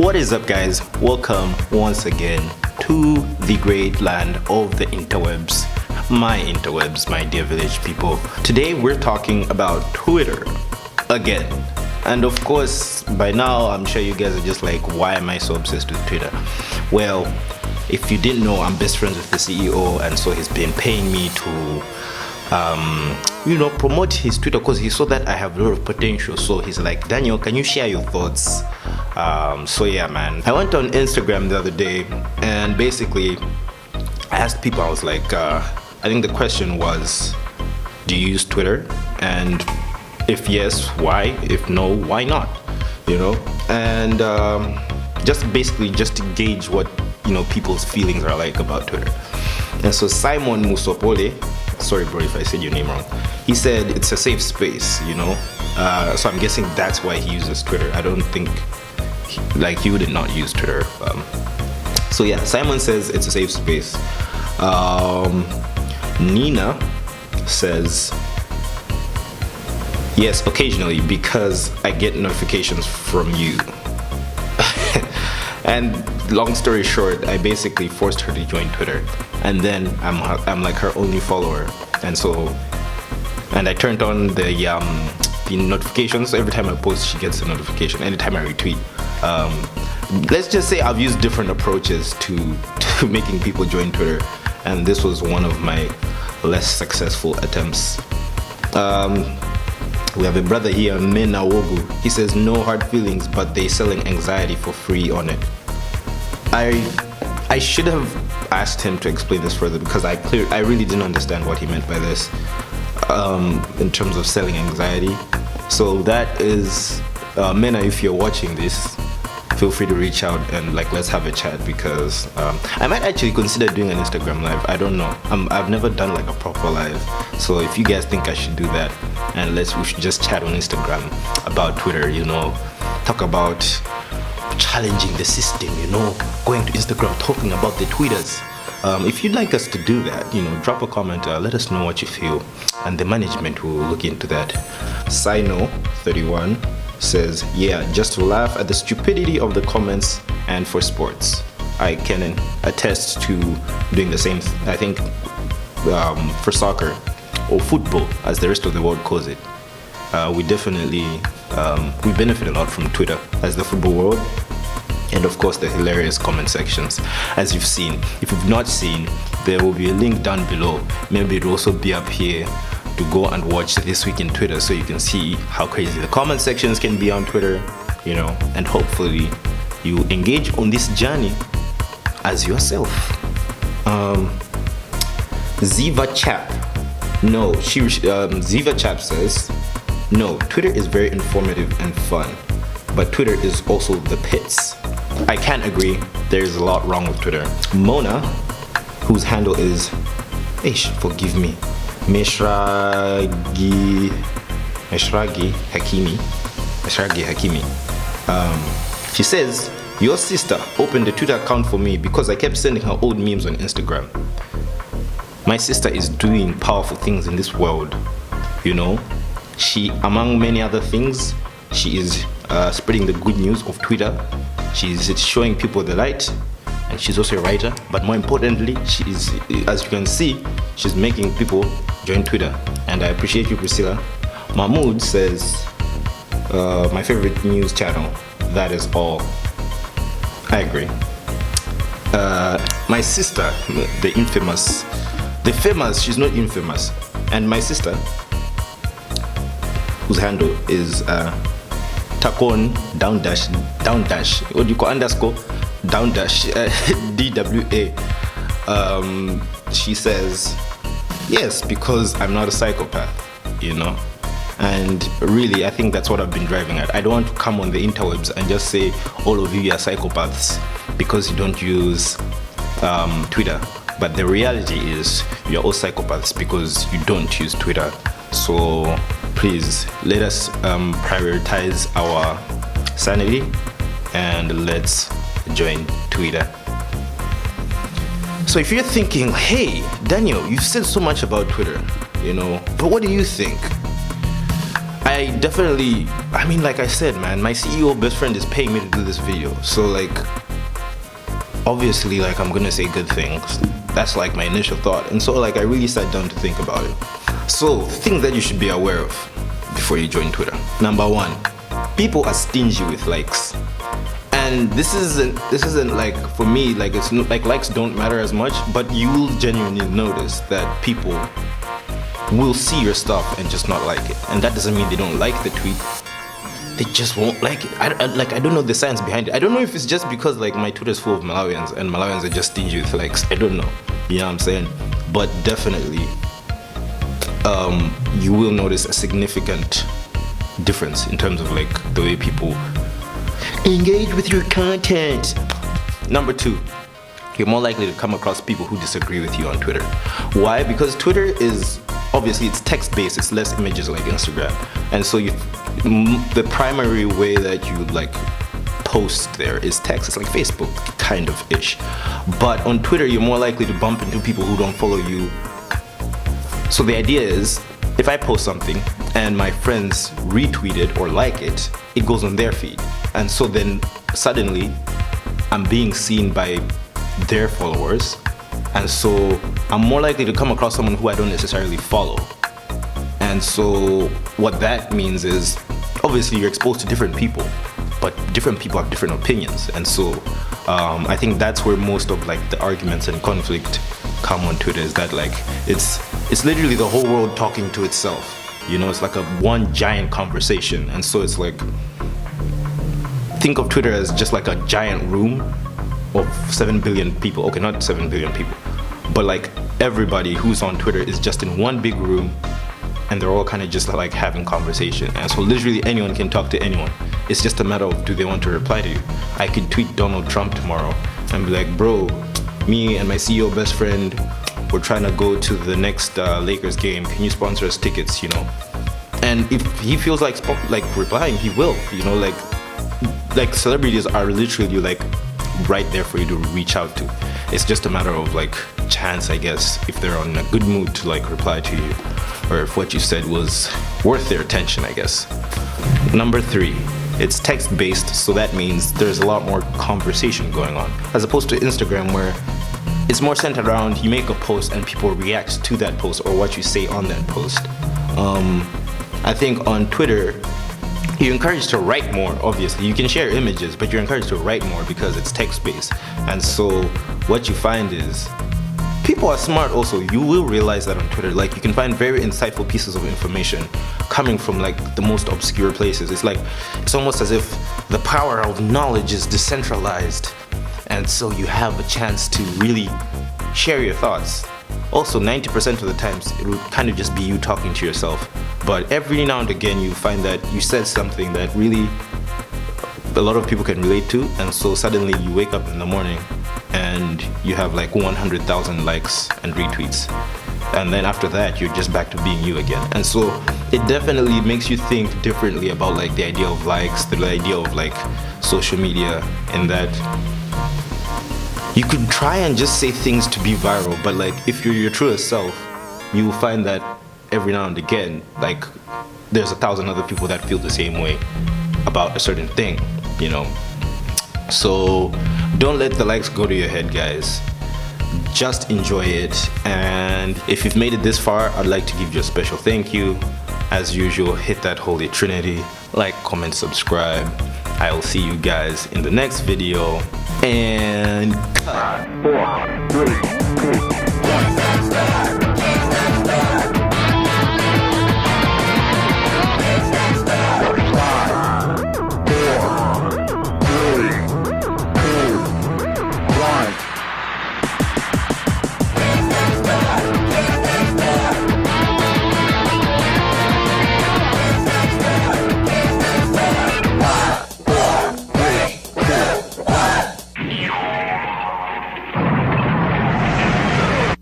What is up, guys? Welcome once again to the great land of the interwebs, my dear village people. Today we're talking about Twitter again. And of course, by now I'm sure you guys are just like, why am I so obsessed with Twitter? Well, if you didn't know, I'm best friends with the CEO, and so he's been paying me to promote his Twitter because he saw that I have a lot of potential. So he's like, Daniel, can you share your thoughts? So yeah, man. I went on Instagram the other day and basically I asked people, I was like, I think the question was, do you use Twitter? And if yes, why? If no, why not? And just to gauge what people's feelings are like about Twitter. And so Simon Musopole, sorry bro if I said your name wrong, he said it's a safe space, so I'm guessing that's why he uses Twitter. I don't think he would not use Twitter. So yeah, Simon says it's a safe space. Nina says yes, occasionally, because I get notifications from you. And long story short, I basically forced her to join Twitter, and then I'm like her only follower, and I turned on the notifications. Every time I post, she gets a notification. Anytime I retweet, let's just say I've used different approaches to making people join Twitter, and this was one of my less successful attempts. We have a brother here, Mena Wogu. He says no hard feelings, but they selling anxiety for free on it. I should have asked him to explain this further, because I really didn't understand what he meant by this in terms of selling anxiety. So that is, Mena, if you're watching this, feel free to reach out and let's have a chat, because I might actually consider doing an Instagram live. I don't know. I've never done a proper live. So if you guys think I should do that, and we should just chat on Instagram about Twitter, talk about challenging the system, going to Instagram, talking about the tweeters. If you'd like us to do that, drop a comment, let us know what you feel, and the management will look into that. Sino31 says, yeah, just to laugh at the stupidity of the comments, and for sports. I can attest to doing the same, I think, for soccer, or football, as the rest of the world calls it. We definitely, we benefit a lot from Twitter as the football world, and of course the hilarious comment sections, as you've seen. If you've not seen, there will be a link down below. Maybe it'll also be up here to go and watch This Week in Twitter, so you can see how crazy the comment sections can be on Twitter, and hopefully you engage on this journey as yourself. Ziva Chap. No, Ziva Chap says, no, Twitter is very informative and fun, but Twitter is also the pits. I can't agree. There's a lot wrong with Twitter. Mona, whose handle is, forgive me, Meshragi Hakimi. She says, your sister opened a Twitter account for me because I kept sending her old memes on Instagram. My sister is doing powerful things in this world, She, among many other things, she is spreading the good news of Twitter. She's showing people the light, and she's also a writer. But more importantly, she is, as you can see, she's making people join Twitter. And I appreciate you, Priscilla. Mahmoud says, my favorite news channel, that is all. I agree. My sister, the famous, she's not infamous. And my sister, whose handle is Takon what do you call underscore DWA. She says, yes, because I'm not a psychopath, and really I think that's what I've been driving at. I don't want to come on the interwebs and just say all of you are psychopaths because you don't use Twitter, but the reality is you're all psychopaths because you don't use Twitter. So please let us prioritize our sanity, and let's join Twitter. So if you're thinking, hey Daniel, you've said so much about Twitter, but what do you think? I definitely, I mean, like I said, man, my CEO best friend is paying me to do this video. So like, obviously, like, I'm gonna say good things. That's like my initial thought. And so like, I really sat down to think about it. So things that you should be aware of before you join Twitter. Number one, people are stingy with likes. And this isn't like, for me, like, it's not like likes don't matter as much, but you will genuinely notice that people will see your stuff and just not like it. And that doesn't mean they don't like the tweet, they just won't like it. I don't know the science behind it. I don't know if it's just because like my Twitter is full of Malawians and Malawians are just stingy with likes. I don't know, you know what I'm saying? But definitely you will notice a significant difference in terms of like the way people engage with your content. Number two, you're more likely to come across people who disagree with you on Twitter. Why? Because Twitter is, obviously, it's text-based, it's less images like Instagram. And so the primary way that you like post there is text. It's like Facebook, kind of ish. But on Twitter, you're more likely to bump into people who don't follow you. So the idea is, if I post something and my friends retweet it or like it, it goes on their feed. And so then suddenly I'm being seen by their followers. And so I'm more likely to come across someone who I don't necessarily follow. And so what that means is, obviously you're exposed to different people, but different people have different opinions. And so I think that's where most of like the arguments and conflict come on Twitter, is that like it's literally the whole world talking to itself. You know, it's like a one giant conversation. And so it's like, think of Twitter as just like a giant room of 7 billion people. Okay, not 7 billion people, but like everybody who's on Twitter is just in one big room, and they're all kind of just like having conversation. And so literally anyone can talk to anyone. It's just a matter of, do they want to reply to you? I could tweet Donald Trump tomorrow and be like, bro, me and my CEO best friend, we're trying to go to the next Lakers game. Can you sponsor us tickets, you know? And if he feels like replying, he will, you know, like celebrities are literally like right there for you to reach out to. It's just a matter of like chance, I guess, if they're on a good mood to like reply to you, or if what you said was worth their attention, I guess. Number three, it's text-based, so that means there's a lot more conversation going on, as opposed to Instagram, where it's more centered around you make a post and people react to that post or what you say on that post. I think on Twitter, you're encouraged to write more. Obviously, you can share images, but you're encouraged to write more because it's text-based. And so what you find is, people are smart also. You will realize that on Twitter, like, you can find very insightful pieces of information coming from like the most obscure places. It's almost as if the power of knowledge is decentralized, and so you have a chance to really share your thoughts. Also, 90% of the times it would kind of just be you talking to yourself, but every now and again you find that you said something that really a lot of people can relate to, and so suddenly you wake up in the morning and you have like 100,000 likes and retweets, and then after that you're just back to being you again. And so it definitely makes you think differently about like the idea of likes, the idea of like social media, in that you could try and just say things to be viral, but like if you're your truest self, you will find that every now and again, like, there's 1,000 other people that feel the same way about a certain thing, you know? So don't let the likes go to your head, guys. Just enjoy it. And if you've made it this far, I'd like to give you a special thank you. As usual, hit that holy trinity, like, comment, subscribe. I'll see you guys in the next video. And 5, 4, 3, 2, 1.